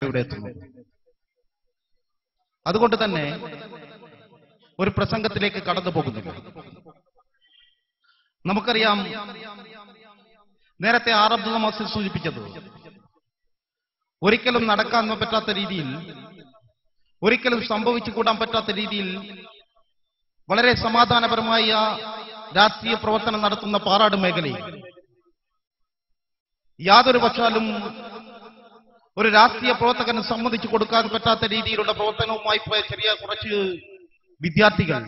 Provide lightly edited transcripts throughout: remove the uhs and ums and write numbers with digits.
ഇവിടെ എത്തുന്നു. അതുകൊണ്ട് തന്നെ ഒരു പ്രസംഗത്തിലേക്ക് കടന്നു പോകുന്നില്ല. നമുക്കറിയാം, നേരത്തെ അബ്ദുള്ള മാസ്റ്റർ സൂചിപ്പിച്ചത് ഒരിക്കലും നടക്കാൻ പറ്റാത്ത രീതിയിൽ, ഒരിക്കലും സംഭവിച്ചു കൂടാൻ പറ്റാത്ത രീതിയിൽ വളരെ സമാധാനപരമായ രാഷ്ട്രീയ പ്രവർത്തനം നടത്തുന്ന പാറാട് മേഖലയിൽ യാതൊരു പക്ഷാലും ഒരു രാഷ്ട്രീയ പ്രവർത്തകന് സമ്മതിച്ചു കൊടുക്കാൻ പറ്റാത്ത രീതിയിലുള്ള പ്രവർത്തനവുമായി പോയ ചെറിയ കുറച്ച് വിദ്യാർത്ഥികൾ,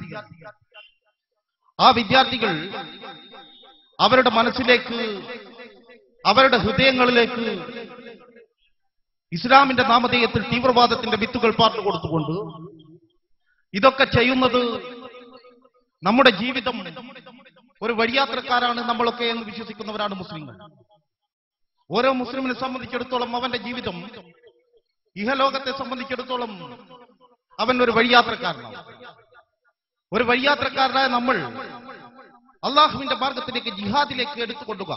ആ വിദ്യാർത്ഥികൾ അവരുടെ മനസ്സിലേക്ക്, അവരുടെ ഹൃദയങ്ങളിലേക്ക് ഇസ്ലാമിന്റെ നാമധേയത്തിൽ തീവ്രവാദത്തിന്റെ വിത്തുകൾ പാർന്നു കൊടുത്തുകൊണ്ട് ഇതൊക്കെ ചെയ്യുന്നത് നമ്മുടെ ജീവിതം ഒരു വഴിയാത്രക്കാരാണ് നമ്മളൊക്കെ എന്ന് വിശ്വസിക്കുന്നവരാണ് മുസ്ലിങ്ങൾ. ഓരോ മുസ്ലിമിനെ സംബന്ധിച്ചിടത്തോളം അവന്റെ ജീവിതം ഇഹലോകത്തെ സംബന്ധിച്ചിടത്തോളം അവൻ ഒരു വഴിയാത്രക്കാരനാണ്. ഒരു വഴിയാത്രക്കാരനായ നമ്മൾ അള്ളാഹുവിന്റെ മാർഗത്തിലേക്ക്, ജിഹാദിലേക്ക് എടുത്തുകൊണ്ടുക.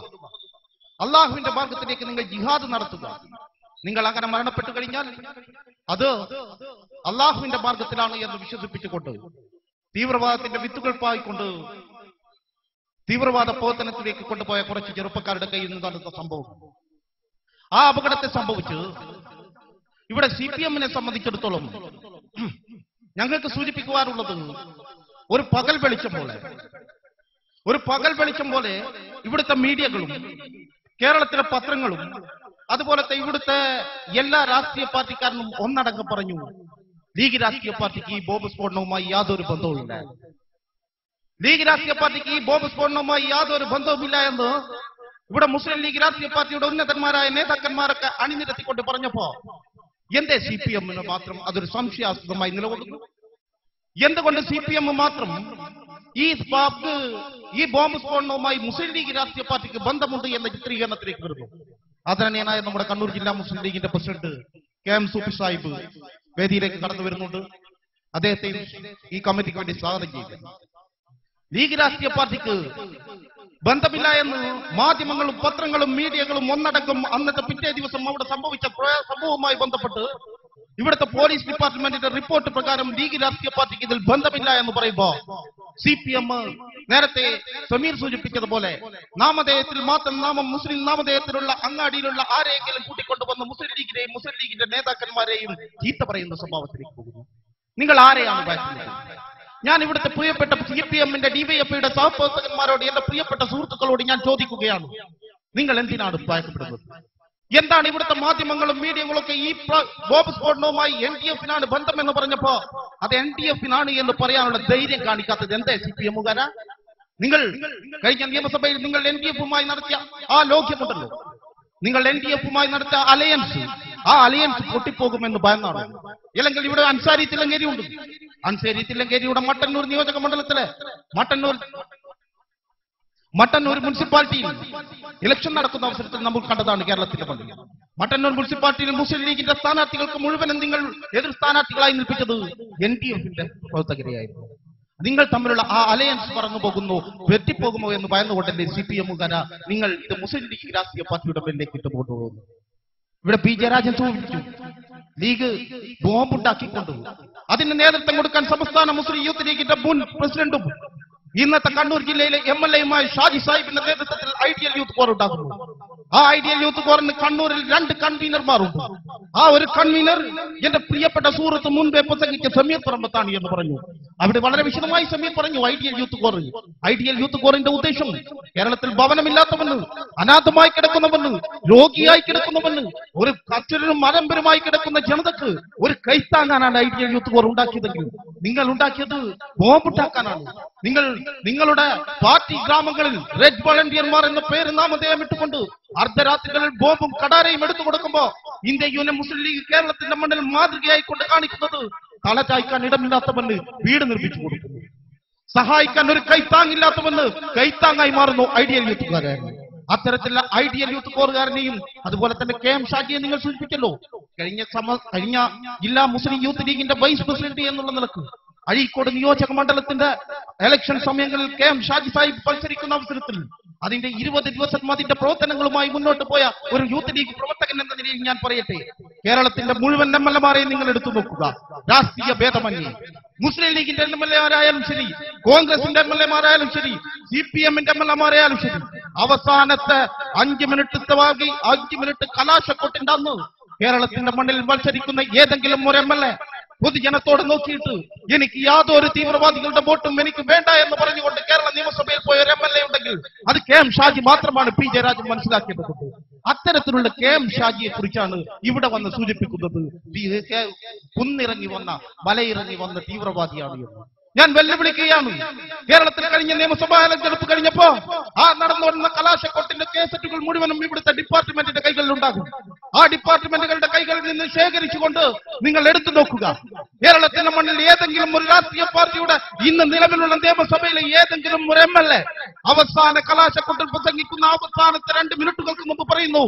അള്ളാഹുവിന്റെ മാർഗത്തിലേക്ക് നിങ്ങൾ ജിഹാദ് നടത്തുക. നിങ്ങൾ അങ്ങനെ മരണപ്പെട്ടു കഴിഞ്ഞാൽ അത് അള്ളാഹുവിന്റെ മാർഗത്തിലാണ് എന്ന് വിശ്വസിപ്പിച്ചുകൊണ്ട് തീവ്രവാദത്തിന്റെ വിത്തുകൾ പായിക്കൊണ്ട് തീവ്രവാദ പ്രവർത്തനത്തിലേക്ക് കൊണ്ടുപോയ കുറച്ച് ചെറുപ്പക്കാരുടെ കയ്യിൽ നിന്ന് നടന്ന സംഭവം. ആ അപകടത്തെ സംഭവിച്ച് ഇവിടെ CPM-നെ സംബന്ധിച്ചിടത്തോളം ഞങ്ങൾക്ക് സൂചിപ്പിക്കുവാനുള്ളത് ഒരു പകൽ വെളിച്ചം പോലെ ഇവിടുത്തെ മീഡിയകളും കേരളത്തിലെ പത്രങ്ങളും അതുപോലത്തെ ഇവിടുത്തെ എല്ലാ രാഷ്ട്രീയ പാർട്ടിക്കാരനും ഒന്നടങ്കം പറഞ്ഞു, ലീഗ് രാഷ്ട്രീയ പാർട്ടിക്ക് ഈ ബോംബ് സ്ഫോടനവുമായി യാതൊരു ബന്ധവുമില്ല. ലീഗ് രാഷ്ട്രീയ പാർട്ടിക്ക് ഈ ബോംബ് സ്ഫോടനവുമായി യാതൊരു ബന്ധവുമില്ല എന്ന് ഇവിടെ മുസ്ലിം ലീഗ് രാഷ്ട്രീയ പാർട്ടിയുടെ ഉന്നതന്മാരായ നേതാക്കന്മാരൊക്കെ അണിനിരത്തിക്കൊണ്ട് പറഞ്ഞപ്പോ എന്തേ CPM-ന് മാത്രം അതൊരു സംശയാസ്പദമായി നിലകൊള്ളുന്നു? എന്തുകൊണ്ട് CPM മാത്രം ഈ ബോംബ് സ്ഫോടനവുമായി മുസ്ലിം ലീഗ് രാഷ്ട്രീയ പാർട്ടിക്ക് ബന്ധമുണ്ട് എന്ന ചിത്രീകരണത്തിലേക്ക് വരുന്നു? ആദരണീയനായ നമ്മുടെ കണ്ണൂർ ജില്ലാ മുസ്ലിം ലീഗിന്റെ പ്രസിഡന്റ് KM സൂഫി സാഹിബ് വേദിയിലേക്ക് കടന്നു വരുന്നുണ്ട്. അദ്ദേഹത്തെ ഈ കമ്മിറ്റിക്ക് വേണ്ടി സ്വാഗതം ചെയ്യുക. ലീഗ് രാഷ്ട്രീയ പാർട്ടിക്ക് ബന്ധമില്ല എന്ന് മാധ്യമങ്ങളും പത്രങ്ങളും മീഡിയകളും ഒന്നടങ്കം അന്നത്തെ പിറ്റേ ദിവസം അവിടെ സംഭവിച്ച സംഭവവുമായി ബന്ധപ്പെട്ട് ഇവിടുത്തെ പോലീസ് ഡിപ്പാർട്ട്മെന്റിന്റെ റിപ്പോർട്ട് പ്രകാരം ലീഗ് രാഷ്ട്രീയ പാർട്ടിക്ക് ഇതിൽ ബന്ധമില്ല എന്ന് പറയുമ്പോ CPM നേരത്തെ സമീർ സൂചിപ്പിച്ചതുപോലെ നാമധേയത്തിൽ മാത്രം മുസ്ലിം നാമധേയത്തിലുള്ള അങ്ങാടിയിലുള്ള ആരെയെങ്കിലും കൂട്ടിക്കൊണ്ടുവന്ന് മുസ്ലിം ലീഗിന്റെ നേതാക്കന്മാരെയും ചീത്ത പറയുന്ന സ്വഭാവത്തിലേക്ക് പോകുന്നു. നിങ്ങൾ ആരെയാണ് ഭയക്കുന്നത്? ഞാൻ ഇവിടുത്തെ പ്രിയപ്പെട്ട CPM-ന്റെ DYFI-യുടെ സഹപ്രവർത്തകന്മാരോട്, എന്റെ പ്രിയപ്പെട്ട സുഹൃത്തുക്കളോട് ഞാൻ ചോദിക്കുകയാണ്, നിങ്ങൾ എന്തിനാണ് ഭയപ്പെടുന്നത്? എന്താണ് ഇവിടുത്തെ മാധ്യമങ്ങളും മീഡിയകളൊക്കെ ഈ ബോംബ് സ്ഫോടനവുമായി NDF-നാണ് ബന്ധം എന്ന് പറഞ്ഞപ്പോ അത് NDF-നാണ് എന്ന് പറയാനുള്ള ധൈര്യം കാണിക്കാത്തത് എന്തേ CPM-കാരാ? നിങ്ങൾ കഴിഞ്ഞ നിയമസഭയിൽ നിങ്ങൾ NDF-വുമായി നടത്തിയ ആ ലോക്യമുണ്ടല്ലോ, നിങ്ങൾ NDF-വുമായി നടത്തിയ അലയൻസ്, ആ അലയൻസ് പൊട്ടിപ്പോകുമെന്ന് ഭയന്നാണ്. അല്ലെങ്കിൽ ഇവിടെ അൻസാരി തില്ലങ്കേരി ഉണ്ട്. അൻസാരി തില്ലങ്കേരിയുടെ മട്ടന്നൂർ നിയോജക മണ്ഡലത്തിലെ മട്ടന്നൂർ മുനിസിപ്പാലിറ്റിയിൽ ഇലക്ഷൻ നടക്കുന്ന അവസരത്തിൽ നമ്മൾ കണ്ടതാണ് കേരളത്തിന്റെ മണ്ണിൽ. മട്ടന്നൂർ മുനിസിപ്പാലിറ്റിയിൽ മുസ്ലിം ലീഗിന്റെ സ്ഥാനാർത്ഥികൾക്ക് മുഴുവനും നിങ്ങൾ എതിർ സ്ഥാനാർത്ഥികളായി നിൽപ്പിച്ചത് NDF-ന്റെ പ്രവർത്തകരെയായിരുന്നു. നിങ്ങൾ തമ്മിലുള്ള ആ അലയൻസ് പറഞ്ഞു പോകുന്നു, വെറ്റിപ്പോകുമോ എന്ന് ഭയന്നുകൊണ്ടല്ലേ CPM-കാര നിങ്ങൾ ഇത് മുസ്ലിം ലീഗ് രാഷ്ട്രീയ പാർട്ടിയുടെ മേലിലേക്ക് ഇട്ട് കൊണ്ടുപോകുന്നു? ഇവിടെ P. ജയരാജൻ സൂചിപ്പിച്ചു, ലീഗ് ബോംബുണ്ടാക്കിക്കൊണ്ടു അതിന് നേതൃത്വം കൊടുക്കാൻ സംസ്ഥാന മുസ്ലിം യൂത്ത് ലീഗിന്റെ മുൻ പ്രസിഡന്റും ഇന്നത്തെ കണ്ണൂർ ജില്ലയിലെ MLA-യുമായ ഷാജി സാഹിബിന്റെ നേതൃത്വത്തിൽ ഐഡിയൽ യൂത്ത് കോർ ഉണ്ടാകുന്നു. ആ ഐഡിയൽ യൂത്ത് കോറിന് കണ്ണൂരിൽ 2 കൺവീനർമാരുണ്ട്. ആ ഒരു കൺവീനർ എന്റെ പ്രിയപ്പെട്ട സുഹൃത്ത് മുൻപേ പ്രസംഗിച്ച സമീർ പറമ്പത്താണ് എന്ന് പറഞ്ഞു. അവിടെ വളരെ വിശദമായി സമീർ പറഞ്ഞു ഐഡിയൽ യൂത്ത് കോറിന്റെ ഉദ്ദേശം കേരളത്തിൽ ഭവനമില്ലാത്തവന്, അനാഥമായി കിടക്കുന്നവന്, രോഗിയായി കിടക്കുന്നവന്, ഒരു കച്ചനും മരമ്പരുമായി കിടക്കുന്ന ജനതക്ക് ഒരു കൈത്താങ്ങാനാണ് ഐഡിയൽ യൂത്ത് കോർ ഉണ്ടാക്കിയതെങ്കിൽ നിങ്ങൾ ഉണ്ടാക്കിയത് ബോംബുണ്ടാക്കാനാണ്. നിങ്ങളുടെ പാർട്ടി ഗ്രാമങ്ങളിൽ റെഡ് വോളണ്ടിയർമാർ എന്ന പേര് നാമധേയം ഇട്ടുകൊണ്ട് അർദ്ധരാത്രികളിൽ ബോംബും കടാരയും എടുത്തു കൊടുക്കുമ്പോ ഇന്ത്യ യൂണിയൻ മുസ്ലിം ലീഗ് കേരളത്തിന്റെ മണ്ണിൽ മാതൃകയായി കൊണ്ട് കാണിക്കുന്നത് തല ചായ്ക്കാൻ ഇടമില്ലാത്തവന് വീട് നിർമ്മിച്ചു കൊടുക്കുന്നു, സഹായിക്കാൻ ഒരു കൈത്താങ്ങില്ലാത്തവന് കൈത്താങ്ങായി മാറുന്നു ഐഡിയൽ യൂത്തുകാരായിരുന്നു. അത്തരത്തിലുള്ള ഐഡിയൽ യൂത്ത് കോറുകാരനെയും അതുപോലെ തന്നെ KM ഷാജിയെ നിങ്ങൾ സൂചിപ്പിച്ചല്ലോ. കഴിഞ്ഞ ജില്ലാ മുസ്ലിം യൂത്ത് ലീഗിന്റെ വൈസ് പ്രസിഡന്റ് എന്നുള്ള നിലക്ക് അഴീക്കോട് നിയോജക മണ്ഡലത്തിന്റെ ഇലക്ഷൻ സമയങ്ങളിൽ KM ഷാജി സാഹിബ് മത്സരിക്കുന്ന അവസരത്തിൽ അതിന്റെ 20 ദിവസം അതിന്റെ പ്രവർത്തനങ്ങളുമായി മുന്നോട്ട് പോയ ഒരു യൂത്ത് ലീഗ് പ്രവർത്തകൻ എന്ന നിലയിൽ ഞാൻ പറയട്ടെ, കേരളത്തിന്റെ മുഴുവൻ MLA-മാരെയും നിങ്ങൾ എടുത്തു നോക്കുക, രാഷ്ട്രീയ ഭേദമന്യേ. മുസ്ലിം ലീഗിന്റെ MLA-മാരായാലും ശരി, കോൺഗ്രസിന്റെ MLA-മാരായാലും ശരി, CPM-ന്റെ MLA-മാരായാലും ശരി, അവസാനത്തെ 5 മിനിറ്റ് കലാശക്കൊട്ടിന്റെ അന്ന് കേരളത്തിന്റെ മണ്ണിൽ മത്സരിക്കുന്ന ഏതെങ്കിലും ഒരു MLA പൊതുജനത്തോട് നോക്കിയിട്ട് എനിക്ക് യാതൊരു തീവ്രവാദികളുടെ വോട്ടും എനിക്ക് വേണ്ട എന്ന് പറഞ്ഞുകൊണ്ട് കേരള നിയമസഭയിൽ പോയ ഒരു MLA ഉണ്ടെങ്കിൽ അത് KM ഷാജി മാത്രമാണ്. P ജയരാജൻ മനസ്സിലാക്കേണ്ടത് അത്തരത്തിലുള്ള KM ഷാജിയെ കുറിച്ചാണ് ഇവിടെ വന്ന് സൂചിപ്പിക്കുന്നത്. കുന്നിറങ്ങി വന്ന മലയിറങ്ങി വന്ന തീവ്രവാദിയാണ് എന്ന് ഞാൻ വെല്ലുവിളിക്കുകയാണ്. കേരളത്തിൽ കഴിഞ്ഞ നിയമസഭാ തെരഞ്ഞെടുപ്പ് കഴിഞ്ഞപ്പോ ആ നടന്നുവരുന്ന കലാശക്കൊട്ടിന്റെ കേസറ്റുകൾ മുഴുവനും ഇവിടുത്തെ ഡിപ്പാർട്ട്മെന്റിന്റെ കൈകളിൽ ഉണ്ടാകും. ആ ഡിപ്പാർട്ട്മെന്റുകളുടെ കൈകളിൽ നിന്ന് ശേഖരിച്ചുകൊണ്ട് നിങ്ങൾ എടുത്തു നോക്കുക. കേരളത്തിന്റെ മണ്ണിൽ ഏതെങ്കിലും ഒരു രാഷ്ട്രീയ പാർട്ടിയുടെ ഇന്ന് നിലവിലുള്ള നിയമസഭയിലെ ഏതെങ്കിലും ഒരു MLA അവസാന കലാശക്കൊട്ടിൽ പ്രസംഗിക്കുന്ന അവസാനത്തെ 2 മിനിറ്റുകൾക്ക് മുമ്പ് പറയുന്നു,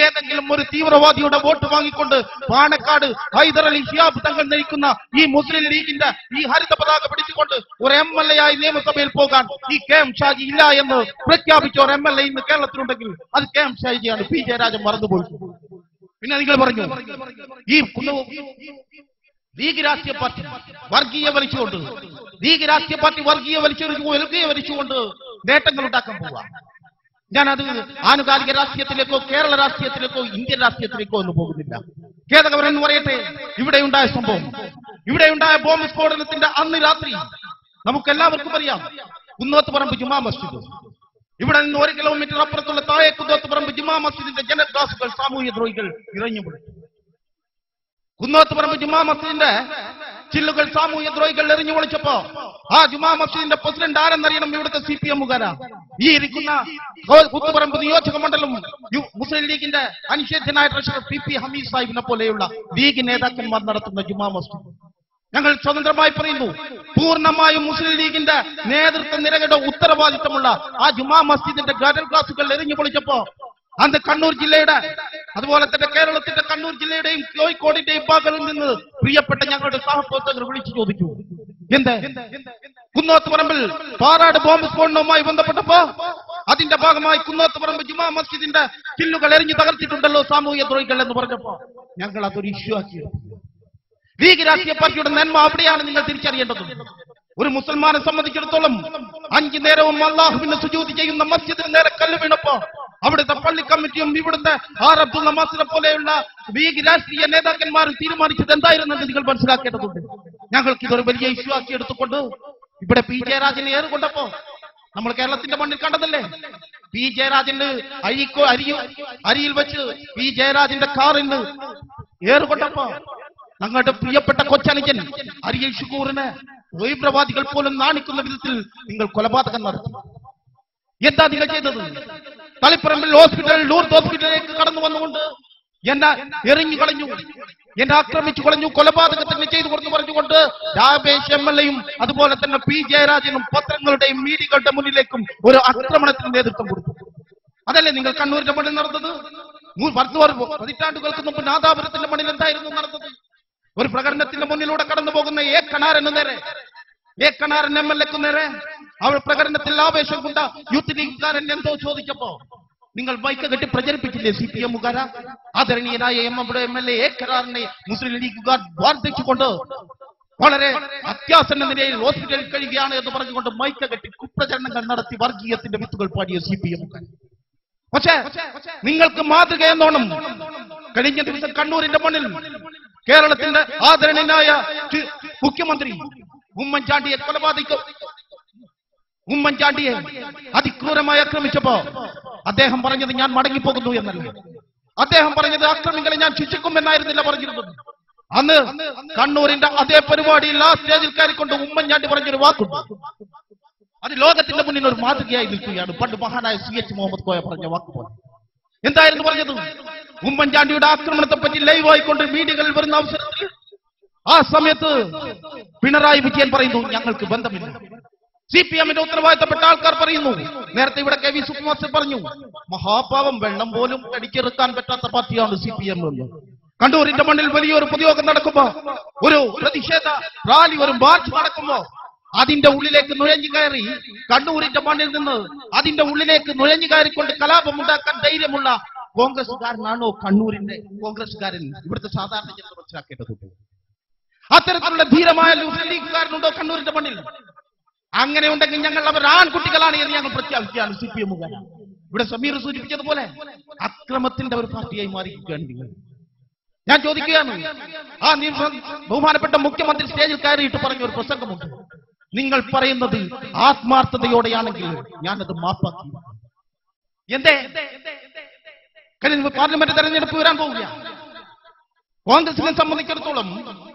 ഏതെങ്കിലും ഒരു തീവ്രവാദിയുടെ വോട്ട് വാങ്ങിക്കൊണ്ട് പാണക്കാട് ഹൈദർ അലി ശിഹാബ് തങ്ങൾ നയിക്കുന്ന ഈ മുസ്ലിം ലീഗിന്റെ ഈ ഹരിത പതാക പിടിച്ചുകൊണ്ട് ഒരു MLA ആയി നിയമസഭയിൽ പോകാൻ ഈ KM ഷാജി ഇല്ല എന്ന് പ്രഖ്യാപിച്ച ഒരു MLA ഇന്ന് കേരളത്തിലുണ്ടെങ്കിൽ അത് KM ഷാജിയാണ്. P ജയരാജൻ മറന്നുപോയി. പിന്നെ നിങ്ങൾ പറഞ്ഞു ഈ ലീഗ് രാഷ്ട്രീയ പാർട്ടി വർഗീയ വലിച്ചുകൊണ്ട് നേട്ടങ്ങൾ ഉണ്ടാക്കാൻ പോവുക. ഞാനത് ആനുകാലിക രാഷ്ട്രീയത്തിലേക്കോ കേരള രാഷ്ട്രീയത്തിലേക്കോ ഇന്ത്യൻ രാഷ്ട്രീയത്തിലേക്കോ ഒന്നും പോകുന്നില്ല. ഖേദകരമെന്ന് പറയട്ടെ, ഇവിടെയുണ്ടായ സംഭവം, ഇവിടെയുണ്ടായ ബോംബ് സ്ഫോടനത്തിന്റെ അന്ന് രാത്രി നമുക്കെല്ലാവർക്കും അറിയാം. കുന്നോത്തുപറമ്പ് ജുമാ മസ്ജിദ്, ഇവിടെ നിന്ന് 1 കിലോമീറ്റർ അപ്പുറത്തുള്ള താഴെ കുന്നോത്തുപറമ്പ് ജുമാ മസ്ജിദിന്റെ ജനക്ലാസുകൾ സാമൂഹ്യ ദ്രോഹികൾ ഇറങ്ങിവിടും. കുന്നോത്തുപറമ്പ് ജുമാ മസ്ജിദിന്റെ ചില്ലുകൾ സാമൂഹ്യ ദ്രോഹികൾ എറിഞ്ഞു പൊളിച്ചപ്പോ ആ ജുമാ മസ്ജിദിന്റെ പ്രസിഡന്റ് ആരെന്നറിയണം? ഇവിടുത്തെ CPM-കാരാ. ഈ ഇരിക്കുന്ന കുത്തുപറമ്പ് നിയോജക മണ്ഡലം മുസ്ലിം ലീഗിന്റെ അനിഷേധ്യനായ ട്രഷറർ PP ഹമീദ് സാഹിബിനെ പോലെയുള്ള ലീഗ് നേതാക്കന്മാർ നടത്തുന്ന ജുമാ മസ്ജിദ് ഞങ്ങൾ സ്വതന്ത്രമായി പറയുന്നു, പൂർണ്ണമായും മുസ്ലിം ലീഗിന്റെ നേതൃത്വ നിരകളുടെ ഉത്തരവാദിത്തമുള്ള ആ ജുമാ മസ്ജിദിന്റെ ഗാർഡൻ ക്ലാസുകൾ എറിഞ്ഞു പൊളിച്ചപ്പോ അന്ന് കണ്ണൂർ ജില്ലയുടെ അതുപോലെ തന്നെ കേരളത്തിന്റെ കണ്ണൂർ ജില്ലയുടെയും കോഴിക്കോടിന്റെയും ഭാഗങ്ങളിൽ നിന്ന് പ്രിയപ്പെട്ട ഞങ്ങളുടെ സഹപ്രവർത്തകർ വിളിച്ചു ചോദിച്ചു, എന്ത് കുന്നോത്തുപറമ്പിൽ പാറാട് ബോംബ് സ്ഫോടനവുമായി ബന്ധപ്പെട്ടപ്പോ അതിന്റെ ഭാഗമായി കുന്നോത്തുപറമ്പ് ജുമാ മസ്ജിദിന്റെ ചില്ലുകൾ എറിഞ്ഞു തകർത്തിട്ടുണ്ടല്ലോ സാമൂഹ്യ ദ്രോഹികൾ എന്ന് പറഞ്ഞപ്പോ ഞങ്ങൾ അതൊരു ഇഷ്യൂ ആക്കി. ലീഗ് രാഷ്ട്രീയ പാർട്ടിയുടെ നന്മ അവിടെയാണ് നിങ്ങൾ തിരിച്ചറിയേണ്ടത്. ഒരു മുസൽമാനെ സംബന്ധിച്ചിടത്തോളം 5 നേരവും അള്ളാഹുവിന് സുജൂദ് ചെയ്യുന്ന മസ്ജിദിന് നേരെ കല്ല് വീണപ്പോ അവിടുത്തെ പള്ളി കമ്മിറ്റിയും ഇവിടുത്തെ ആർ അബ്ദുൽ നമാസിനെ പോലെയുള്ള ലീഗ് രാഷ്ട്രീയ നേതാക്കന്മാരും തീരുമാനിച്ചത് എന്തായിരുന്നെന്ന് നിങ്ങൾ മനസ്സിലാക്കേണ്ടതുണ്ട്. ഞങ്ങൾക്ക് ഇതൊരു വലിയ ഇഷ്യൂ ആക്കി എടുത്തുകൊണ്ട് ഇവിടെ P ജയരാജനെ ഏറുകൊണ്ടപ്പോ നമ്മൾ കേരളത്തിന്റെ മണ്ണിൽ കണ്ടതല്ലേ, P ജയരാജന് അരിയിൽ വെച്ച് P ജയരാജന്റെ കാറിന് ഏറുകൊണ്ടപ്പോ ഞങ്ങളുടെ പ്രിയപ്പെട്ട കൊച്ചനുജൻ അരിയൽ ഷുക്കൂറിനെ തീവ്രവാദികൾ പോലും നാണിക്കുന്ന വിധത്തിൽ നിങ്ങൾ കൊലപാതകം നടത്തി. എന്താ നിങ്ങൾ ചെയ്തത്? തളിപ്പറമ്പിൽ ലൂർദ് ഹോസ്പിറ്റലിലേക്ക് കടന്നു വന്നുകൊണ്ട് എന്നെ എറിഞ്ഞു കളഞ്ഞു, എന്നെ ആക്രമിച്ചു കളഞ്ഞു, കൊലപാതകത്തിന് ചെയ്തു കൊടുത്തു പറഞ്ഞുകൊണ്ട് രാബേഷ് MLA-യും അതുപോലെ തന്നെ P ജയരാജനും പത്രങ്ങളുടെയും മീഡിയകളുടെ മുന്നിലേക്കും ഒരു ആക്രമണത്തിന് നേതൃത്വം കൊടുത്തു. അതല്ലേ നിങ്ങൾ കണ്ണൂരിന്റെ മണ്ണിൽ നടന്നത്? പതിറ്റാണ്ടുകൾക്ക് മുമ്പ് നാദാപുരത്തിന്റെ മണ്ണിൽ എന്തായിരുന്നു നടന്നത്? ഒരു പ്രകടനത്തിന്റെ മുന്നിലൂടെ കടന്നു പോകുന്ന കണാരന് നേരെ, കണാരൻ MLA-ക്ക് നേരെ അവർ പ്രകടനത്തിൽ ആവേശം കൊണ്ട യൂത്ത് ലീഗുകാരൻ എന്തോ ചോദിച്ചപ്പോ നിങ്ങൾ മൈക്ക് കെട്ടി പ്രചരിപ്പിച്ചില്ലേ CPM-കാരാ? ആദരണീയനായ MLA കണാരനെ മുസ്ലിം ലീഗുകാർ വാർദ്ധിച്ചുകൊണ്ട് വളരെ അത്യാസന്ന നിലയിൽ ഹോസ്പിറ്റലിൽ കഴിയുകയാണ് എന്ന് പറഞ്ഞുകൊണ്ട് മൈക്ക് കെട്ടി കുപ്രചരണങ്ങൾ നടത്തി വർഗീയത്തിന്റെ വിത്തുകൾ പാടിയ CPM-കാർ. പക്ഷേ നിങ്ങൾക്ക് മാതൃകയെന്നോണം കഴിഞ്ഞ ദിവസം കണ്ണൂരിന്റെ മണ്ണിൽ കേരളത്തിന്റെ ആദരണീയനായ മുഖ്യമന്ത്രി ഉമ്മൻചാണ്ടിയെ അതിക്രൂരമായി ആക്രമിച്ചപ്പോ അദ്ദേഹം പറഞ്ഞത് ഞാൻ മടങ്ങിപ്പോകുന്നു എന്നല്ല. അദ്ദേഹം പറഞ്ഞത് ആക്രമികളെ ഞാൻ ശിക്ഷിക്കുമെന്നായിരുന്നില്ല പറഞ്ഞിരുന്നത്. അന്ന് കണ്ണൂരിന്റെ അതേ പരിപാടിയിൽ ആ സ്റ്റേജിൽ കയറിക്കൊണ്ട് ഉമ്മൻചാണ്ടി പറഞ്ഞൊരു വാക്കുണ്ട്, അത് ലോകത്തിന്റെ മുന്നിൽ ഒരു മാതൃകയായി നിൽക്കുകയാണ്. പണ്ട് മഹാനായ CH മുഹമ്മദ് കോയ പറഞ്ഞ വാക്കുപോലെ എന്തായിരുന്നു പറഞ്ഞത്? ഉമ്മൻചാണ്ടിയുടെ ആക്രമണത്തെ പറ്റി ലൈവായിക്കൊണ്ട് മീഡിയകളിൽ വരുന്ന അവസരത്തിൽ ആ സമയത്ത് പിണറായി വിജയൻ പറയുന്നു ഞങ്ങൾക്ക് ബന്ധമില്ല. CPM-ന്റെ ഉത്തരവാദിത്തപ്പെട്ട ആൾക്കാർ പറയുന്നു, നേരത്തെ ഇവിടെ KV സുകുമാർ പറഞ്ഞു, മഹാപാവം വെള്ളം പോലും കടിച്ചെറുക്കാൻ പറ്റാത്ത പാർട്ടിയാണ് CPM എന്ന്. കണ്ണൂരിന്റെ മണ്ണിൽ വലിയൊരു പൊതുയോഗം നടക്കുമ്പോ, ഒരു പ്രതിഷേധ റാലി, ഒരു മാർച്ച് നടക്കുമ്പോ അതിന്റെ ഉള്ളിലേക്ക് നുഴഞ്ഞു കയറി കണ്ണൂരിന്റെ മണ്ണിൽ നിന്ന് അതിന്റെ ഉള്ളിലേക്ക് നുഴഞ്ഞു കയറിക്കൊണ്ട് കലാപമുണ്ടാക്കാൻ ധൈര്യമുള്ള കോൺഗ്രസ്സുകാരനാണോ കണ്ണൂരിന്റെ കോൺഗ്രസ്സുകാരൻ? ഇവിടുത്തെ സാധാരണ ജനത മനസ്സിലാക്കേണ്ടതുണ്ട്. അത്തരത്തിലുള്ള ധീരമായ മുസ്ലിം ലീഗുകാരനുണ്ടോ കണ്ണൂരിന്റെ മണ്ണിൽ? അങ്ങനെ ഉണ്ടെങ്കിൽ ഞങ്ങൾ അവർ ആൺകുട്ടികളാണ് എന്ന് ഞങ്ങൾ പ്രഖ്യാപിക്കുകയാണ്. CPM ഇവിടെ സമീർ സൂചിപ്പിച്ചതുപോലെ അക്രമത്തിന്റെ ഒരു പാർട്ടിയായി മാറിയിരിക്കുകയാണ് നിങ്ങൾ. ഞാൻ ചോദിക്കുകയാണ്, ആ ബഹുമാനപ്പെട്ട മുഖ്യമന്ത്രി സ്റ്റേജിൽ കയറിയിട്ട് പറഞ്ഞ ഒരു പ്രസംഗമുണ്ട്. നിങ്ങൾ പറയുന്നത് ആത്മാർത്ഥതയോടെയാണെങ്കിൽ ഞാനത് മാപ്പാക്കി. എന്തേ? പാർലമെന്റ് തെരഞ്ഞെടുപ്പ് വരാൻ പോവുകയാണ്. കോൺഗ്രസിനെ സംബന്ധിച്ചിടത്തോളം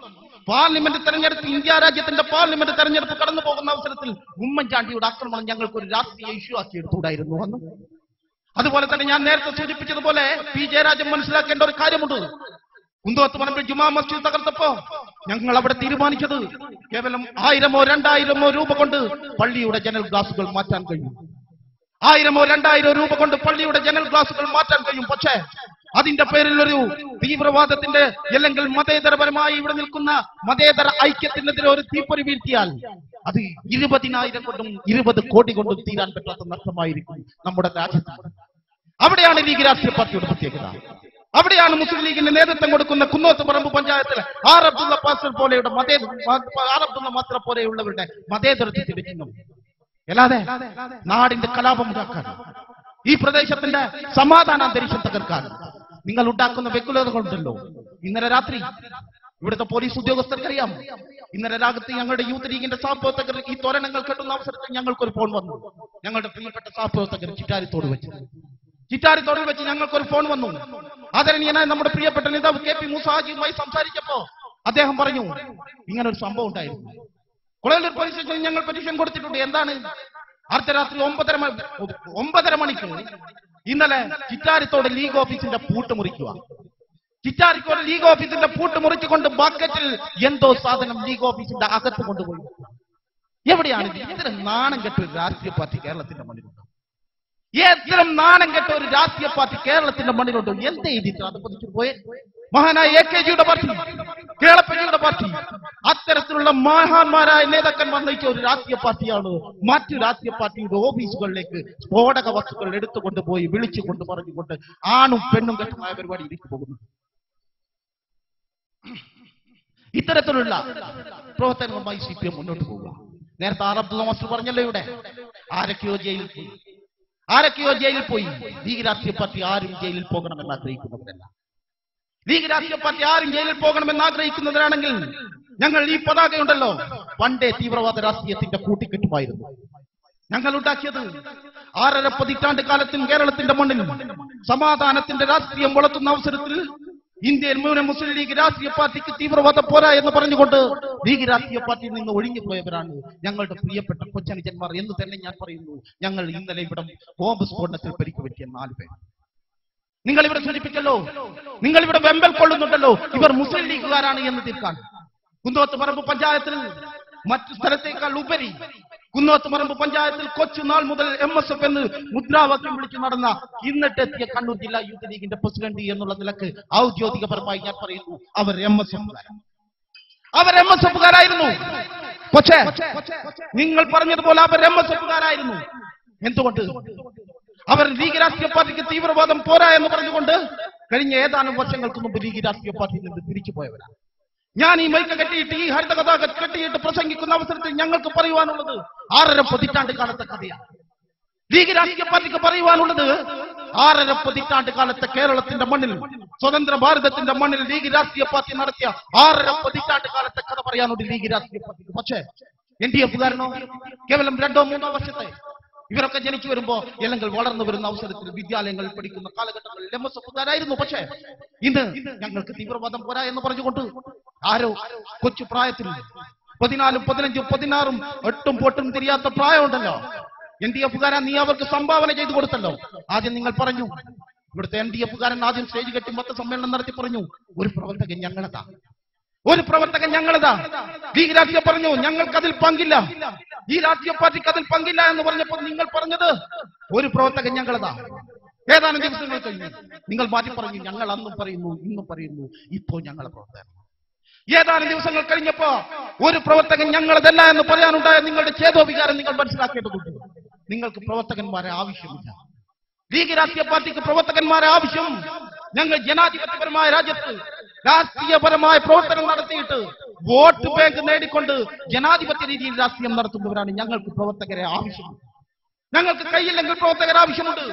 പാർലമെന്റ് തെരഞ്ഞെടുപ്പ്, ഇന്ത്യ രാജ്യത്തിന്റെ പാർലമെന്റ് തെരഞ്ഞെടുപ്പ് കടന്നു പോകുന്ന അവസരത്തിൽ ഉമ്മൻചാണ്ടിയുടെ ആക്രമണം ഞങ്ങൾക്ക് ഒരു രാഷ്ട്രീയ ഇഷ്യൂ ആക്കി എടുത്തുകൂടായിരുന്നു അന്ന്. അതുപോലെ തന്നെ ഞാൻ നേരത്തെ സൂചിപ്പിച്ചതുപോലെ പി ജയരാജൻ മനസ്സിലാക്കേണ്ട ഒരു കാര്യമുണ്ട്. കുന്തോത്ത് പറമ്പിൽ ജുമാ മസ്ജിദ് തകർത്തപ്പോ ഞങ്ങൾ അവിടെ തീരുമാനിച്ചത് കേവലം 1000-ഓ 2000-ഓ രൂപ കൊണ്ട് പള്ളിയുടെ ജനൽ ഗ്ലാസുകൾ മാറ്റാൻ കഴിയും. 1000-ഓ 2000 രൂപ കൊണ്ട് പള്ളിയുടെ ജനൽ ഗ്ലാസുകൾ മാറ്റാൻ കഴിയും. പക്ഷേ അതിന്റെ പേരിൽ ഒരു തീവ്രവാദത്തിന്റെ അല്ലെങ്കിൽ മതേതരപരമായി ഇവിടെ നിൽക്കുന്ന മതേതര ഐക്യത്തിനെതിരെ ഒരു തീപ്പൊരി വീഴ്ത്തിയാൽ അത് 20,000 കൊണ്ടും 20 കോടി കൊണ്ടും തീരാൻ പറ്റാത്ത നഷ്ടമായിരിക്കും നമ്മുടെ രാജ്യത്ത്. അവിടെയാണ് ലീഗ് രാഷ്ട്രീയ പാർട്ടിയുടെ പ്രത്യേകത. അവിടെയാണ് മുസ്ലിം ലീഗിന് നേതൃത്വം കൊടുക്കുന്ന കുന്നോത്ത് പറമ്പ് പഞ്ചായത്തിലെ ആർ അബ്ദുള്ള പാസ്റ്റർ പോലെയുടെ പോലെയുള്ളവരുടെ മതേതരത്വത്തിന്റെ ചിഹ്നം. അല്ലാതെ നാടിന്റെ കലാപം ഉണ്ടാക്കാൻ, ഈ പ്രദേശത്തിന്റെ സമാധാന അന്തരീക്ഷം തകർക്കാൻ നിങ്ങൾ ഉണ്ടാക്കുന്ന വ്യക്തികളുണ്ടല്ലോ. ഇന്നലെ രാത്രി ഇവിടുത്തെ പോലീസ് ഉദ്യോഗസ്ഥർക്കറിയാം. ഇന്നലെ രാഗത്ത് ഞങ്ങളുടെ യൂത്ത് ലീഗിന്റെ സഹപ്രവർത്തകർ ഈ തോരണങ്ങൾ കെട്ടുന്ന അവസരത്തിൽ ഞങ്ങൾക്കൊരു ഫോൺ വന്നു. ഞങ്ങളുടെ പ്രിയപ്പെട്ട സഹപ്രവർത്തകർ ചിറ്റാരിത്തോട് വെച്ച് ഞങ്ങൾക്കൊരു ഫോൺ വന്നു. ആദരണീയനായ നമ്മുടെ പ്രിയപ്പെട്ട നേതാവ് KP മൂസ ഹാജിയുമായി സംസാരിച്ചപ്പോ അദ്ദേഹം പറഞ്ഞു, ഇങ്ങനെ ഒരു സംഭവം ഉണ്ടായിരുന്നു. കുളവല്ലൂർ പോലീസ് സ്റ്റേഷനിൽ ഞങ്ങൾ പെറ്റീഷൻ കൊടുത്തിട്ടുണ്ട്. എന്താണ്? അർദ്ധരാത്രി 9:30 മണിക്ക് ഇന്നലെ ചിറ്റാരിത്തോട് ലീഗ് ഓഫീസിന്റെ പൂട്ട് മുറിക്കുക. ചിറ്റാരിത്തോട് ലീഗ് ഓഫീസിന്റെ പൂട്ട് മുറിച്ചുകൊണ്ട് ബക്കറ്റിൽ എന്തോ സാധനം ലീഗ് ഓഫീസിന്റെ അകത്ത് കൊണ്ടുപോയി. എവിടെയാണ് ഇത്തരം നാണം കെട്ട ഒരു രാഷ്ട്രീയ പാർട്ടി കേരളത്തിന്റെ മണ്ണിലുണ്ട്? ഇത്തരം നാണം കെട്ട ഒരു രാഷ്ട്രീയ പാർട്ടി കേരളത്തിന്റെ മണ്ണിലുണ്ട്? എന്തേ ഇതിട്ട് അത് പതിച്ചു പോയെ? മഹാനായ AKGയുടെ പാർട്ടി, കേളപ്പജിയുടെ പാർട്ടി, അത്തരത്തിലുള്ള മഹാന്മാരായ നേതാക്കന്മാർ നയിച്ച ഒരു രാഷ്ട്രീയ പാർട്ടിയാണ് മറ്റു രാഷ്ട്രീയ പാർട്ടിയുടെ ഓഫീസുകളിലേക്ക് സ്ഫോടക വസ്തുക്കൾ എടുത്തുകൊണ്ടുപോയി വിളിച്ചുകൊണ്ട് പറഞ്ഞുകൊണ്ട് ആണും പെണ്ണും കെട്ടുമായ പരിപാടിയിലേക്ക് പോകുന്നു. ഇത്തരത്തിലുള്ള പ്രവർത്തനങ്ങളുമായി CPM മുന്നോട്ട് പോവുക. നേരത്തെ ആർ അബ്ദുള്ള മാസ്റ്റർ പറഞ്ഞല്ലോ, ഇവിടെ ആരൊക്കെയോ ജയിലിൽ പോയി. ലീഗ് രാഷ്ട്രീയ പാർട്ടി ആരും ജയിലിൽ പോകണമെന്ന് ആഗ്രഹിക്കുന്നവരല്ല. ലീഗ് രാഷ്ട്രീയ പാർട്ടി ആരും ജയിലിൽ പോകണമെന്ന് ആഗ്രഹിക്കുന്നവരാണെങ്കിൽ ഞങ്ങൾ ഈ പതാകയുണ്ടല്ലോ പണ്ടേ തീവ്രവാദ രാഷ്ട്രീയത്തിന്റെ കൂട്ടിക്കെട്ടുമായിരുന്നു ഞങ്ങൾ ഉണ്ടാക്കിയത്. 6.5 പതിറ്റാണ്ട് കാലത്തും കേരളത്തിന്റെ മണ്ണിൽ സമാധാനത്തിന്റെ രാഷ്ട്രീയം വളർത്തുന്ന അവസരത്തിൽ ഇന്ത്യയിൽ മുഴുവൻ മുസ്ലിം ലീഗ് രാഷ്ട്രീയ പാർട്ടിക്ക് തീവ്രവാദം പോരാ എന്ന് പറഞ്ഞുകൊണ്ട് ലീഗ് രാഷ്ട്രീയ പാർട്ടിയിൽ നിന്ന് ഒഴിഞ്ഞു പോയവരാണ് ഞങ്ങളുടെ പ്രിയപ്പെട്ട കൊച്ചനുജന്മാർ എന്ന് തന്നെ ഞാൻ പറയുന്നു. ഞങ്ങൾ ഇന്നലെ ഇവിടെ ബോംബ് സ്ഫോടനത്തിൽ പരിക്ക് പറ്റിയ 4 പേർ നിങ്ങൾ ഇവിടെ സൂചിപ്പിച്ചല്ലോ. നിങ്ങൾ ഇവിടെ വെമ്പൽ കൊള്ളുന്നുണ്ടല്ലോ ഇവർ മുസ്ലിം ലീഗുകാരാണ് എന്ന് തീർക്കാൻ. കുന്നോത്ത് പറമ്പ് പഞ്ചായത്തിൽ മറ്റു സ്ഥലത്തേക്കാൾ ഉപരി കുന്നോത്ത് പറമ്പ് പഞ്ചായത്തിൽ കൊച്ചുനാൾ മുതൽ MSF എന്ന് മുദ്രാവാക്യം വിളിച്ചു നടന്ന ഇന്നിട്ടെത്തിയ കണ്ണൂർ ജില്ലാ യൂത്ത് ലീഗിന്റെ പ്രസിഡന്റ് എന്നുള്ള നിലക്ക് ഔദ്യോഗികപരമായി ഞാൻ പറയുന്നു, അവർ MSF-കാരായിരുന്നു. പക്ഷേ നിങ്ങൾ പറഞ്ഞതുപോലെ അവർ MSF-കാരായിരുന്നു. എന്തുകൊണ്ട്? അവർ ലീഗ് രാഷ്ട്രീയ പാർട്ടിക്ക് തീവ്രവാദം പോരാ എന്ന് പറഞ്ഞുകൊണ്ട് കഴിഞ്ഞ ഏതാനും വർഷങ്ങൾക്ക് മുമ്പ് ലീഗ് രാഷ്ട്രീയ പാർട്ടിയിൽ നിന്ന് തിരിച്ചു പോയവരാണ്. ഞാൻ ഈ മൈക്ക് കെട്ടിയിട്ട് ഈ ഹരിത കഥാ കെട്ടിയിട്ട് പ്രസംഗിക്കുന്ന അവസരത്തിൽ ഞങ്ങൾക്ക് പറയുവാനുള്ളത് 6.5 പതിറ്റാണ്ട് കാലത്തെ കഥയാണ്. ലീഗ് രാഷ്ട്രീയ പാർട്ടിക്ക് പറയുവാനുള്ളത് 6.5 പതിറ്റാണ്ട് കാലത്തെ കേരളത്തിന്റെ മണ്ണിൽ, സ്വതന്ത്ര ഭാരതത്തിന്റെ മണ്ണിൽ ലീഗ് രാഷ്ട്രീയ പാർട്ടി നടത്തിയ 6.5 പതിറ്റാണ്ട് കാലത്തെ കഥ പറയാനുണ്ട് ലീഗ് രാഷ്ട്രീയ പാർട്ടിക്ക്. പക്ഷേ NDF-കാരനോ കേവലം 2-3 വർഷത്തെ ഇവരൊക്കെ ജനിച്ചു വരുമ്പോ അല്ലെങ്കിൽ വളർന്നു വരുന്ന അവസരത്തിൽ വിദ്യാലയങ്ങളിൽ പഠിക്കുന്ന കാലഘട്ടങ്ങളിൽ MSF-കാരായിരുന്നു. പക്ഷേ ഇന്ന് ഞങ്ങൾക്ക് തീവ്രവാദം പോരാ എന്ന് പറഞ്ഞുകൊണ്ട് ആരോ കൊച്ചു പ്രായത്തിൽ 14, 15, 16 8ഉം പൊട്ടും തിരിയാത്ത പ്രായമുണ്ടല്ലോ NDF-കാരാ നീ അവർക്ക് സംഭാവന ചെയ്തു കൊടുത്തല്ലോ. ആദ്യം നിങ്ങൾ പറഞ്ഞു, ഇവിടുത്തെ NDF-കാരൻ ആദ്യം സ്റ്റേജ് കെട്ടി മൊത്ത സമ്മേളനം നടത്തി പറഞ്ഞു, ഒരു പ്രവർത്തകൻ ഞങ്ങളതാ. ലീഗ് രാഷ്ട്രീയം പറഞ്ഞു ഞങ്ങൾക്ക് അതിൽ പങ്കില്ല, ഈ രാഷ്ട്രീയ പാർട്ടിക്ക് അതിൽ പങ്കില്ല എന്ന് പറഞ്ഞപ്പോൾ നിങ്ങൾ പറഞ്ഞത് ഒരു പ്രവർത്തകൻ ഞങ്ങളതാ. ഏതാനും ദിവസങ്ങൾ കഴിഞ്ഞു നിങ്ങൾ മാറ്റി പറഞ്ഞു, ഞങ്ങൾ അന്നും പറയുന്നു ഇന്നും പറയുന്നു ഇപ്പോൾ ഞങ്ങളെ പ്രവർത്തകൻ. ഏതാനും ദിവസങ്ങൾ കഴിഞ്ഞപ്പോ ഒരു പ്രവർത്തകൻ ഞങ്ങളതല്ല എന്ന് പറയാനുണ്ടായ നിങ്ങളുടെ ചേതോവികാരം നിങ്ങൾ മനസ്സിലാക്കേണ്ടതുണ്ട്. നിങ്ങൾക്ക് പ്രവർത്തകന്മാരെ ആവശ്യമില്ല. ലീഗ് രാഷ്ട്രീയ പാർട്ടിക്ക് പ്രവർത്തകന്മാരെ ആവശ്യം. ഞങ്ങൾ ജനാധിപത്യപരമായ രാജ്യത്ത് രാഷ്ട്രീയപരമായ പ്രവർത്തനം നടത്തിയിട്ട് വോട്ട് ബാങ്ക് നേടിക്കൊണ്ട് ജനാധിപത്യ രീതിയിൽ രാഷ്ട്രീയം നടത്തുന്നവരാണ്. ഞങ്ങൾക്ക് പ്രവർത്തകരെ ആവശ്യമുണ്ട്. ഞങ്ങൾക്ക് കൈയില്ലെങ്കിൽ പ്രവർത്തകർ ആവശ്യമുണ്ട്,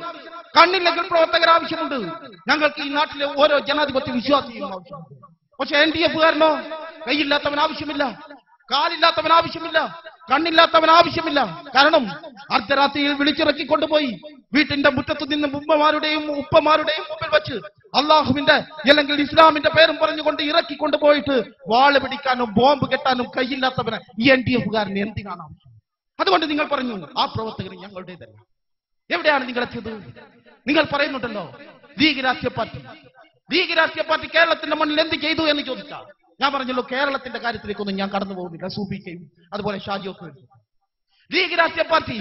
കണ്ണില്ലെങ്കിൽ പ്രവർത്തകർ ആവശ്യമുണ്ട്. ഞങ്ങൾക്ക് ഈ നാട്ടിലെ ഓരോ ജനാധിപത്യ വിശ്വാസിയും ആവശ്യമുണ്ട്. പക്ഷെ LDF-കാരനോ കൈയില്ലാത്തവൻ ആവശ്യമില്ല, കാലില്ലാത്തവൻ ആവശ്യമില്ല, കണ്ണില്ലാത്തവൻ ആവശ്യമില്ല. കാരണം അർദ്ധരാത്രിയിൽ വിളിച്ചിറക്കിക്കൊണ്ടുപോയി വീട്ടിന്റെ മുറ്റത്ത് നിന്ന് ഉമ്മമാരുടെയും ഉപ്പമാരുടെയും മുമ്പിൽ വെച്ച് അള്ളാഹുവിന്റെ അല്ലെങ്കിൽ ഇസ്ലാമിന്റെ പേരും പറഞ്ഞുകൊണ്ട് ഇറക്കിക്കൊണ്ടുപോയിട്ട് വാള് പിടിക്കാനും ബോംബ് കെട്ടാനും കൈയില്ലാത്തവന് ഈ LDF-കാരന് എന്തിനാണ് ആവശ്യം? അതുകൊണ്ട് നിങ്ങൾ പറഞ്ഞു ആ പ്രവർത്തകർ ഞങ്ങളുടേതല്ല. എവിടെയാണ് നിങ്ങളെത്തിയത്? നിങ്ങൾ പറയുന്നുണ്ടല്ലോ ലീഗ് രാഷ്ട്രീയ പാർട്ടി കേരളത്തിന്റെ മണ്ണിൽ എന്ത് ചെയ്തു എന്ന് ചോദിച്ചാൽ ഞാൻ പറഞ്ഞല്ലോ, കേരളത്തിന്റെ കാര്യത്തിലേക്കൊന്നും ഞാൻ കടന്നു പോകുന്നില്ല. സൂഫിക്കയും അതുപോലെ ഷാജിയൊക്കെ ലീഗ് രാഷ്ട്രീയ പാർട്ടി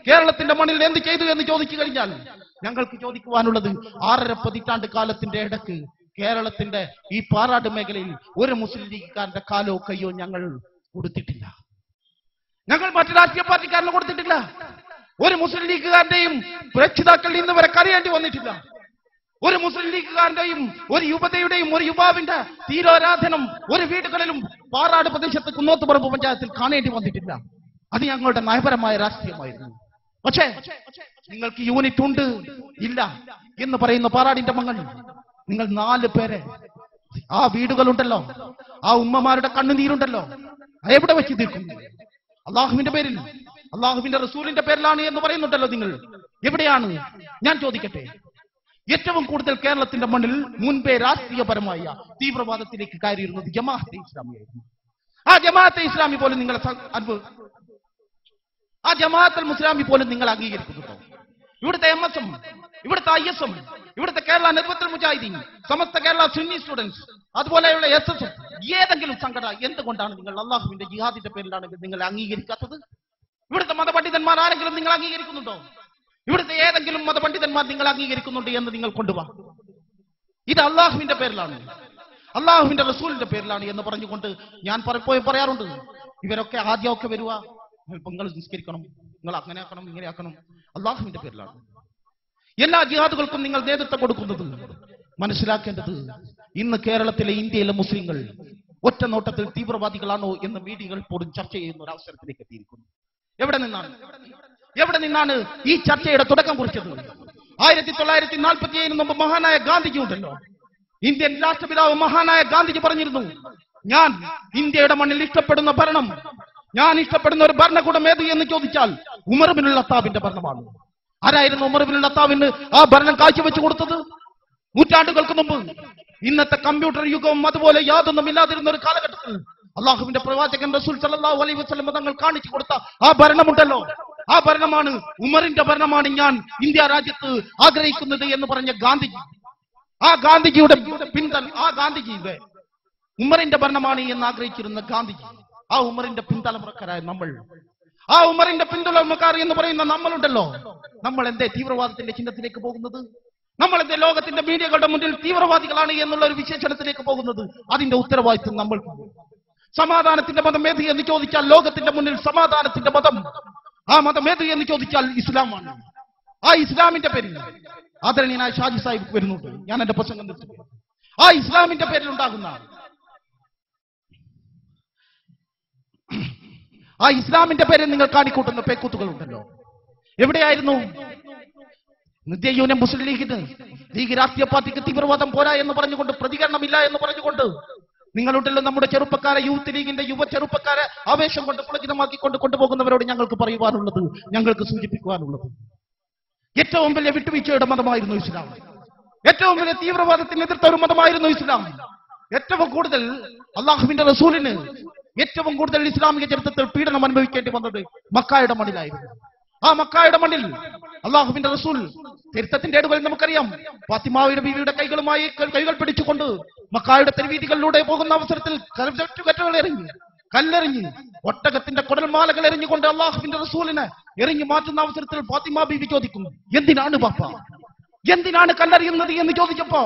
കേരളത്തിന്റെ മണ്ണിൽ എന്ത് ചെയ്തു എന്ന് ചോദിച്ചു കഴിഞ്ഞാൽ ഞങ്ങൾക്ക് ചോദിക്കുവാനുള്ളത് 6.5 പതിറ്റാണ്ട് കാലത്തിന്റെ ഇടക്ക് കേരളത്തിന്റെ ഈ പാറാട് മേഖലയിൽ ഒരു മുസ്ലിം ലീഗുകാരന്റെ കാലോ കയ്യോ ഞങ്ങൾ കൊടുത്തിട്ടില്ല. ഞങ്ങൾ മറ്റു രാഷ്ട്രീയ പാർട്ടിക്കാരന് കൊടുത്തിട്ടില്ല. ഒരു മുസ്ലിം ലീഗുകാരന്റെയും രക്ഷിതാക്കൾ ഇന്ന് വരെ കരയേണ്ടി വന്നിട്ടില്ല. ഒരു മുസ്ലിം ലീഗുകാരന്റെയും ഒരു യുവതയുടെയും ഒരു യുവാവിന്റെ തീരാരാധനം ഒരു വീടുകളിലും പാറാട് പ്രദേശത്ത് കുന്നോത്തുപറമ്പ് പഞ്ചായത്തിൽ കാണേണ്ടി വന്നിട്ടില്ല. അത് ഞങ്ങളുടെ നയപരമായ രാഷ്ട്രീയമായിരുന്നു. പക്ഷേ നിങ്ങൾക്ക് യൂണിറ്റ് ഉണ്ട് ഇല്ല എന്ന് പറയുന്ന പാറാടിന്റെ മങ്ങൾ, നിങ്ങൾ 4 പേരെ ആ വീടുകളുണ്ടല്ലോ, ആ ഉമ്മമാരുടെ കണ്ണുനീരുണ്ടല്ലോ, എവിടെ വെച്ച് തീർക്കും? അള്ളാഹുവിന്റെ പേരിൽ, അള്ളാഹുവിന്റെ റസൂലിന്റെ പേരിലാണ് എന്ന് പറയുന്നുണ്ടല്ലോ നിങ്ങൾ. എവിടെയാണ്? ഞാൻ ചോദിക്കട്ടെ, ഏറ്റവും കൂടുതൽ കേരളത്തിന്റെ മണ്ണിൽ മുൻപേ രാഷ്ട്രീയപരമായ തീവ്രവാദത്തിലേക്ക് കയറിയിരുന്നത് ജമാഅത്തെ ഇസ്ലാമിയായിരുന്നു. ആ ജമാഅത്തെ ഇസ്ലാമി പോലും നിങ്ങളെ ആ ജമാഅത്തുൽ മുസ്ലിമി പോലും നിങ്ങൾ അംഗീകരിക്കുന്നുണ്ടോ? ഇവിടുത്തെ MSM, ഇവിടുത്തെ ISM, ഇവിടുത്തെ കേരള നിർവത്തുൽ മുജാഹിദീൻ, സമസ്ത കേരള സുന്നി സ്റ്റുഡൻസ്, അതുപോലെയുള്ള SSF, ഏതെങ്കിലും സംഘടന എന്തുകൊണ്ടാണ് നിങ്ങൾ അള്ളാഹുവിന്റെ ജിഹാദിന്റെ പേരിലാണെങ്കിൽ നിങ്ങൾ അംഗീകരിക്കാത്തത്? ഇവിടുത്തെ മതപണ്ഡിതന്മാർ ആരെങ്കിലും നിങ്ങൾ അംഗീകരിക്കുന്നുണ്ടോ? ഇവിടുത്തെ ഏതെങ്കിലും മതപണ്ഡിതന്മാർ നിങ്ങൾ അംഗീകരിക്കുന്നുണ്ട് എന്ന് നിങ്ങൾ കൊണ്ടുപോവാ. ഇത് അള്ളാഹുവിന്റെ പേരിലാണ്, അള്ളാഹുവിന്റെ റസൂലിന്റെ പേരിലാണ് എന്ന് പറഞ്ഞുകൊണ്ട് ഞാൻ പലപ്പോഴും പറയാറുണ്ട്, ഇവരൊക്കെ ആദ്യമൊക്കെ വരുക, നിങ്ങൾ നിസ്കരിക്കണം, നിങ്ങൾ അങ്ങനെ ആക്കണം, ഇങ്ങനെ ആക്കണം. അള്ളാഹുവിന്റെ പേരിലാണ് എല്ലാ ജിഹാദുകൾക്കും നിങ്ങൾ നേതൃത്വം കൊടുക്കുന്നത്. മനസ്സിലാക്കേണ്ടത്, ഇന്ന് കേരളത്തിലെ ഇന്ത്യയിലെ മുസ്ലിങ്ങൾ ഒറ്റ നോട്ടത്തിൽ തീവ്രവാദികളാണോ എന്ന് മീഡിയകൾ പോലും ചർച്ച ചെയ്യുന്ന ഒരു അവസരത്തിലേക്ക് എത്തിയിരിക്കുന്നു. എവിടെ നിന്നാണ് ഈ ചർച്ചയുടെ തുടക്കം കുറിച്ചത്? 1947 മുമ്പ് മഹാനായ ഗാന്ധിജി ഉണ്ടല്ലോ, ഇന്ത്യൻ രാഷ്ട്രപിതാവ് മഹാനായ ഗാന്ധിജി പറഞ്ഞിരുന്നു, ഞാൻ ഇന്ത്യയുടെ മണ്ണിൽ ഇഷ്ടപ്പെടുന്ന ഭരണം, ഞാൻ ഇഷ്ടപ്പെടുന്ന ഒരു ഭരണകൂടം ഏത് എന്ന് ചോദിച്ചാൽ ഉമർ ഇബ്നുൽ ഖത്താബിന്റെ ഭരണമാണ്. ആരായിരുന്നു ഉമർ ഇബ്നുൽ ഖത്താബിന് ആ ഭരണം കാഴ്ചവെച്ചു കൊടുത്തത്? നൂറ്റാണ്ടുകൾക്ക് മുമ്പ് ഇന്നത്തെ കമ്പ്യൂട്ടർ യുഗവും അതുപോലെ യാതൊന്നും ഇല്ലാതിരുന്ന ഒരു കാലഘട്ടത്തിൽ അള്ളാഹുവിന്റെ പ്രവാചകൻ റസൂൽ സല്ലല്ലാഹു അലൈഹി വസല്ലം തങ്ങൾ കാണിച്ചു കൊടുത്ത ആ ഭരണമുണ്ടല്ലോ, ആ ഭരണമാണ്, ഉമറിന്റെ ഭരണമാണ് ഞാൻ ഇന്ത്യ രാജ്യത്ത് ആഗ്രഹിക്കുന്നത് എന്ന് പറഞ്ഞ ഗാന്ധിജി. ആ ഗാന്ധിജിയുടെ ഉമറിന്റെ ഭരണമാണ് എന്ന് ആഗ്രഹിച്ചിരുന്ന ഗാന്ധിജി, ആ ഉമറിന്റെ പിൻതലമുറക്കാരായ നമ്മൾ, ആ ഉമറിന്റെ പിന്തുണക്കാർ എന്ന് പറയുന്ന നമ്മളുണ്ടല്ലോ, നമ്മൾ എന്തേ തീവ്രവാദത്തിന്റെ ചിഹ്നത്തിലേക്ക് പോകുന്നത്? നമ്മൾ എന്തേ ലോകത്തിന്റെ മീഡിയകളുടെ മുന്നിൽ തീവ്രവാദികളാണ് എന്നുള്ള ഒരു വിശേഷണത്തിലേക്ക് പോകുന്നത്? അതിന്റെ ഉത്തരവാദിത്വം നമ്മൾക്ക്. സമാധാനത്തിന്റെ മതം ഏത് എന്ന് ചോദിച്ചാൽ ലോകത്തിന്റെ മുന്നിൽ സമാധാനത്തിന്റെ മതം, ആ മതം ഏത് എന്ന് ചോദിച്ചാൽ ഇസ്ലാമാണ്. ആ ഇസ്ലാമിന്റെ പേരിൽ ആദരണീയനായ ഷാജി സാഹിബ് വരുന്നുണ്ട്, ഞാൻ എന്റെ പ്രസംഗം നിർത്തുന്നു. ആ ഇസ്ലാമിന്റെ പേരിൽ ഉണ്ടാകുന്ന ആ ഇസ്ലാമിന്റെ പേരിൽ നിങ്ങൾ കാണിക്കൂട്ടുന്ന പേക്കൂത്തുകൾ ഉണ്ടല്ലോ, എവിടെയായിരുന്നു? നിത്യ യൂണിയൻ മുസ്ലിം ലീഗിന്, ലീഗ് രാഷ്ട്രീയ പാർട്ടിക്ക് തീവ്രവാദം പോരാ എന്ന് പറഞ്ഞുകൊണ്ട്, പ്രതികരണമില്ല എന്ന് പറഞ്ഞുകൊണ്ട് നിങ്ങളുണ്ടല്ലോ നമ്മുടെ ചെറുപ്പക്കാരെ, യൂത്ത് ലീഗിന്റെ യുവ ചെറുപ്പക്കാരെ ആവേശം കൊണ്ട് പുളകിതമാക്കിക്കൊണ്ട് കൊണ്ടുപോകുന്നവരോട് ഞങ്ങൾക്ക് പറയുവാനുള്ളത്, ഞങ്ങൾക്ക് സൂചിപ്പിക്കുവാനുള്ളത്, ഏറ്റവും വലിയ വിട്ടുവീഴ്ചയുടെ മതമായിരുന്നു ഇസ്ലാം. ഏറ്റവും വലിയ തീവ്രവാദത്തിന് എതിർത്ത ഒരു മതമായിരുന്നു ഇസ്ലാം. ഏറ്റവും കൂടുതൽ അള്ളാഹുവിന്റെ റസൂലിന് ഏറ്റവും കൂടുതൽ ഇസ്ലാമിക ചരിത്രത്തിൽ പീഡനം അനുഭവിക്കേണ്ടി വന്നത് മക്കായുടെ മണ്ണിലായിരുന്നു. ആ മക്കായുടെ മണ്ണിൽ അള്ളാഹുവിന്റെ റസൂൽ, ചരിത്രത്തിന്റെ ഏടുകളിൽ നമുക്കറിയാം, ഫാത്തിമായുടെ ബീവിയുടെ കൈകൾ പിടിച്ചുകൊണ്ട് മക്കായുടെ തെരുവീതികളിലൂടെ പോകുന്ന അവസരത്തിൽ കല്ലെറിഞ്ഞ് ഒട്ടകത്തിന്റെ കുടൽമാലകൾ എറിഞ്ഞുകൊണ്ട് അള്ളാഹുവിന്റെ റസൂലിനെ എറിഞ്ഞു മാറ്റുന്ന അവസരത്തിൽ ഫാത്തിമ ബീവി ചോദിക്കും, എന്തിനാണ് പാപ്പ, എന്തിനാണ് കല്ലെറിയുന്നത് എന്ന് ചോദിച്ചപ്പോ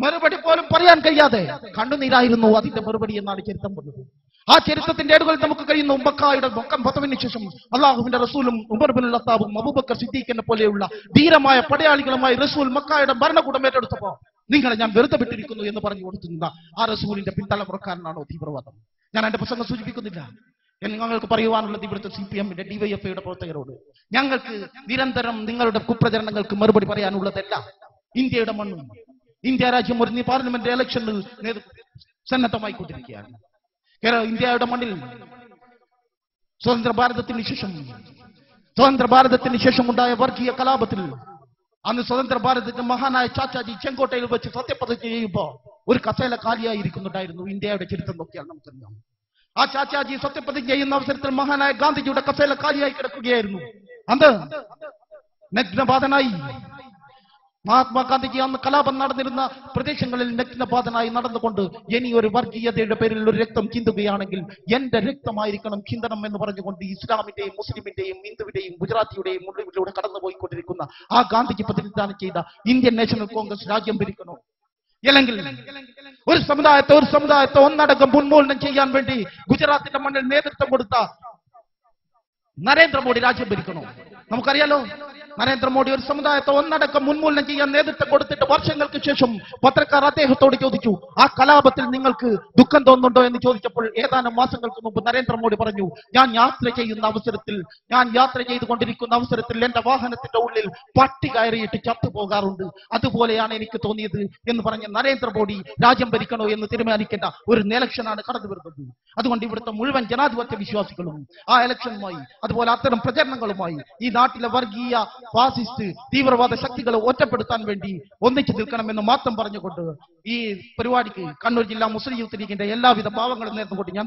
മറുപടി പോലും പറയാൻ കഴിയാതെ കണ്ണുനീരായിരുന്നു അതിന്റെ മറുപടി എന്നാണ് ചരിത്രം പറഞ്ഞത്. ആ ചരിത്രത്തിന്റെ ഏടുകളിൽ നമുക്ക് കഴിയുന്ന ഉമ്മക്കായുടെ മക്കം ഫതവിന് ശേഷം അള്ളാഹുവിന്റെ റസൂലും ഉമർ ബിൻ ഖത്താബും അബൂബക്കർ സിദ്ദീഖിനെ പോലെയുള്ള ധീരമായ പടയാളികളുമായി റസൂൽ മക്കായുടെ ഭരണകൂടം ഏറ്റെടുത്തപ്പോ നിങ്ങളെ ഞാൻ വെറുതെ വിട്ടിരിക്കുന്നു എന്ന് പറഞ്ഞു കൊടുത്തിരുന്ന ആ റസൂലിന്റെ പിന്തലമുറക്കാരനാണോ തീവ്രവാദം? ഞാൻ എന്റെ പ്രസംഗം സൂചിപ്പിക്കുന്നില്ല. ഞങ്ങൾക്ക് പറയുവാനുള്ളത് ഇവിടുത്തെ CPM-ന്റെ DYFI-യുടെ പ്രവർത്തകരോട്, ഞങ്ങൾക്ക് നിരന്തരം നിങ്ങളുടെ കുപ്രചരണങ്ങൾക്ക് മറുപടി പറയാനുള്ളതല്ല. ഇന്ത്യയുടെ മണ്ണും ഇന്ത്യ രാജ്യം ഒരു പാർലമെന്റ് ഇലക്ഷനിൽ സന്നദ്ധമായിക്കൊണ്ടിരിക്കുകയാണ്. ഇന്ത്യയുടെ മണ്ണിൽ സ്വതന്ത്ര ഭാരതത്തിന് ശേഷം ഉണ്ടായ വർഗീയ കലാപത്തിൽ അന്ന് സ്വതന്ത്ര ഭാരതത്തിന്റെ മഹാനായ ചാച്ചാജി ചെങ്കോട്ടയിൽ വെച്ച് സത്യപ്രതിജ്ഞ ചെയ്യുമ്പോ ഒരു കസേല കാലിയായിരിക്കുന്നുണ്ടായിരുന്നു. ഇന്ത്യയുടെ ചരിത്രം നോക്കിയാൽ നമുക്കറിയാം. ആ ചാച്ചാജി സത്യപ്രതിജ്ഞ ചെയ്യുന്ന അവസരത്തിൽ മഹാനായ ഗാന്ധിജിയുടെ കസേല കാലിയായി കിടക്കുകയായിരുന്നു. അന്ന് നഗ്നപാതനായി മഹാത്മാഗാന്ധിജി അന്ന് കലാപം നടന്നിരുന്ന പ്രദേശങ്ങളിൽ നഗ്നപാതനായി നടന്നുകൊണ്ട് ഇനി ഒരു വർഗീയതയുടെ പേരിൽ ഒരു രക്തം ചിന്തുകയാണെങ്കിൽ എന്റെ രക്തമായിരിക്കണം ചിന്തനം എന്ന് പറഞ്ഞുകൊണ്ട് ഇസ്ലാമിന്റെയും മുസ്ലിമിന്റെയും ഹിന്ദുവിന്റെയും ഗുജറാത്തിയുടെയും മുള്ളിലൂടെ കടന്നുപോയിക്കൊണ്ടിരിക്കുന്ന ആ ഗാന്ധിജി പ്രതിനിധാനം ചെയ്ത ഇന്ത്യൻ നാഷണൽ കോൺഗ്രസ് രാജ്യം ഭരിക്കണോ? അല്ലെങ്കിൽ ഒരു സമുദായത്തെ ഒന്നടങ്കം ഉന്മൂലനം ചെയ്യാൻ വേണ്ടി ഗുജറാത്തിന്റെ മണ്ണിൽ നേതൃത്വം കൊടുത്ത നരേന്ദ്രമോദി രാജ്യം ഭരിക്കണോ? നമുക്കറിയാലോ, നരേന്ദ്രമോദി ഒരു സമുദായത്തെ ഒന്നടക്കം ഉന്മൂലനം ചെയ്യാൻ നേതൃത്വം കൊടുത്തിട്ട് വർഷങ്ങൾക്ക് ശേഷം പത്രക്കാർ അദ്ദേഹത്തോട് ചോദിച്ചു, ആ കലാപത്തിൽ നിങ്ങൾക്ക് ദുഃഖം തോന്നുന്നുണ്ടോ എന്ന് ചോദിച്ചപ്പോൾ ഏതാനും മാസങ്ങൾക്ക് മുമ്പ് നരേന്ദ്രമോദി പറഞ്ഞു, ഞാൻ യാത്ര ചെയ്തുകൊണ്ടിരിക്കുന്ന അവസരത്തിൽ എന്റെ വാഹനത്തിന്റെ ഉള്ളിൽ പട്ടി കയറിയിട്ട് ചത്തുപോകാറുണ്ട്, അതുപോലെയാണ് എനിക്ക് തോന്നിയത് എന്ന് പറഞ്ഞ നരേന്ദ്രമോദി രാജ്യം ഭരിക്കണോ എന്ന് തീരുമാനിക്കേണ്ട ഒരു ഇലക്ഷനാണ് കടന്നു വരുന്നത്. അതുകൊണ്ട് ഇവിടുത്തെ മുഴുവൻ ജനാധിപത്യ വിശ്വാസികളും ആ ഇലക്ഷനുമായി അതുപോലെ അത്തരം പ്രചരണങ്ങളുമായി ഈ നാട്ടിലെ വർഗീയ ഫാസിസ്റ്റ് തീവ്രവാദ ശക്തികളെ ഒറ്റപ്പെടുത്താൻ വേണ്ടി ഒന്നിച്ചു നിൽക്കണമെന്ന് മാത്രം പറഞ്ഞുകൊണ്ട് ഈ പരിപാടിക്ക് കണ്ണൂർ ജില്ലാ മുസ്ലിം യൂത്ത് ലീഗിന്റെ എല്ലാവിധ ഭാവങ്ങളും നേർന്നുകൊണ്ട് ഞാൻ